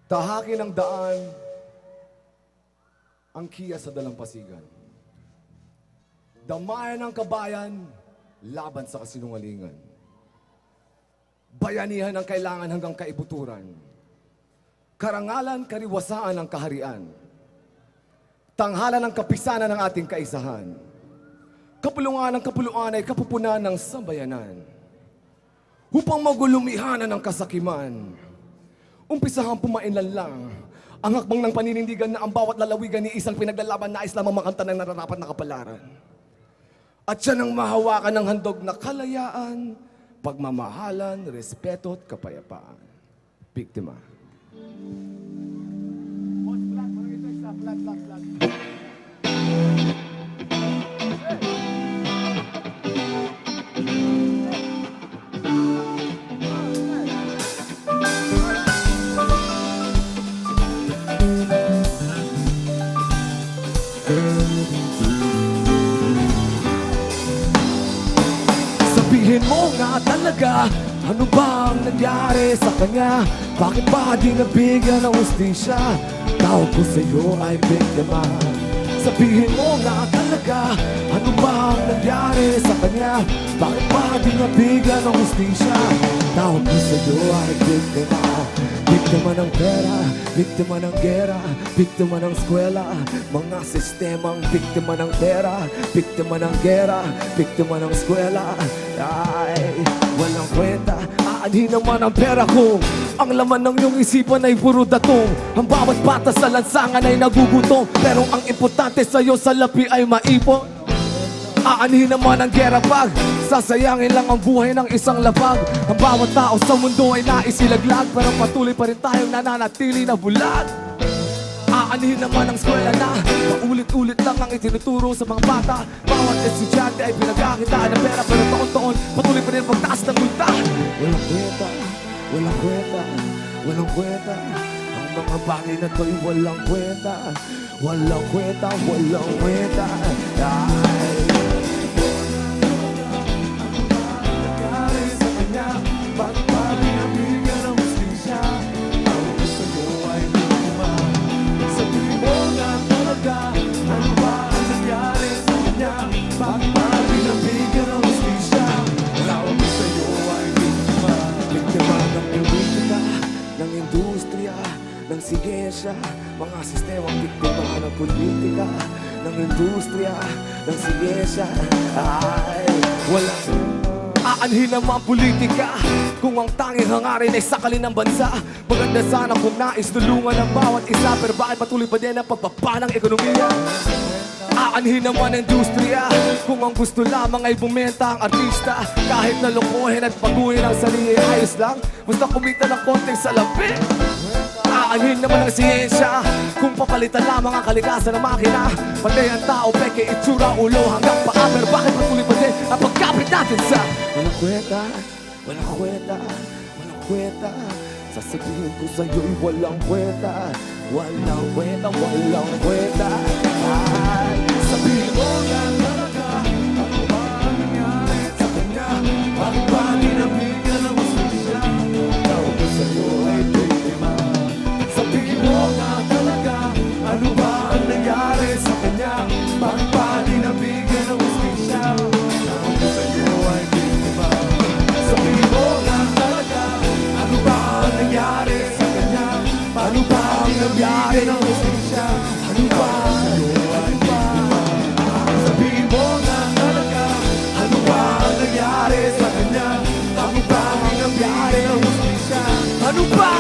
Tahakin ng daan ang kiya sa dalampasigan. Damayan ng kabayan laban sa kasinungalingan. Bayanihan ang kailangan hanggang kaibuturan. Karangalan, kariwasaan ang kaharian. Tanghalan ng kapisanan ng ating kaisahan. Kapulungan ng kapuluan ay kapupunan ng sambayanan. Upang magulumihanan ng kasakiman. Umpisahang pumainlan lang ang hakbang ng paninindigan na ang bawat lalawigan ni isang pinaglalaban nais lamang makanta ng nararapat na kapalaran. At siya nang mahawakan ng handog na kalayaan, pagmamahalan, respeto at kapayapaan. Biktima. Sabihin mo nga talaga, ano ba ang nangyari sa kanya? Bakit ba di nabigyan ng hustisya? Tawag ko sa'yo ay biktima. Sabihin mo nga talaga, ano ba ang nangyari sa kanya? Bakit ba di nabigyan ng hustisya? Tawag ko sa'yo ay biktima. Biktima ng pera, biktima ng gera, biktima ng eskwela, mga sistemang biktima ng pera, biktima ng gera, biktima ng eskwela. Ay, walang kwenta, aanhin naman ang pera ko. Ang laman ng iyong isipan ay puro datong. Ang bawat bata sa lansangan ay nagugutom, pero ang importante sa'yo sa lapi ay maipon. Aanhin naman ang gera pag sasayangin lang ang buhay ng isang labag. Ang bawat tao sa mundo ay naisilaglag, pero patuloy pa rin tayong nananatili na bulag. Aanhin naman ang eskwela na paulit-ulit lang ang itinuturo sa mga bata. Bawat estudyante ay pinagkakitaan ng pera, pero taon-taon patuloy pa rin pagtaas ng multa. Walang kwenta, walang kwenta, walang kwenta. Ang mga bagay na to'y walang kwenta. Walang kwenta, walang kwenta. Ay, ng industriya, ng siyensya, mga sistemang biktima ng politika, ng industriya, ng siyensya. Ay, walang aanhin naman politika kung ang tanging hangarin ay sakalin ng bansa. Maganda sana kung nais tulungan ng bawat isa, pero bakit patuloy pa din ang pagbaba ng ekonomiya? Aanhin naman ang industriya kung ang gusto lamang ay bumenta ang artista. Kahit nalukuhin at baguhin ang sarili, ayos lang, basta kumita ng konting salapi. Aanhin naman ang siyensya kung papalitan lamang ang kalikasan ng makina. Pati ang tao, peke, itsura, ulo hanggang paa, pero bakit patuloy pa din ang pagkapit natin sa walang kwenta, walang kwenta, walang kwenta. Sasabihin ko sa'yo'y walang kwenta. Walang kwenta, walang kwenta. Ay, sabihin mo nga talaga, ano ba ang nangyari sa kanya? Bakit ba di nabigyan ng hustisya? Tawag ko sa'yo ay biktima. Sabihin mo nga talaga, ano ba ang nangyari sa kanya? Bakit ba di nabigyan ng hustisya? Tawag ko sa'yo ay biktima. Sabihin mo nga talaga, ano ba ang nangyari sa kanya? Paano ba ang nangyari ng hustisya? Ano ba? Sabihin mo nga talaga, ano ba ang nangyari sa kanya? Paano ba ang nangyari ng hustisya? Ano ba?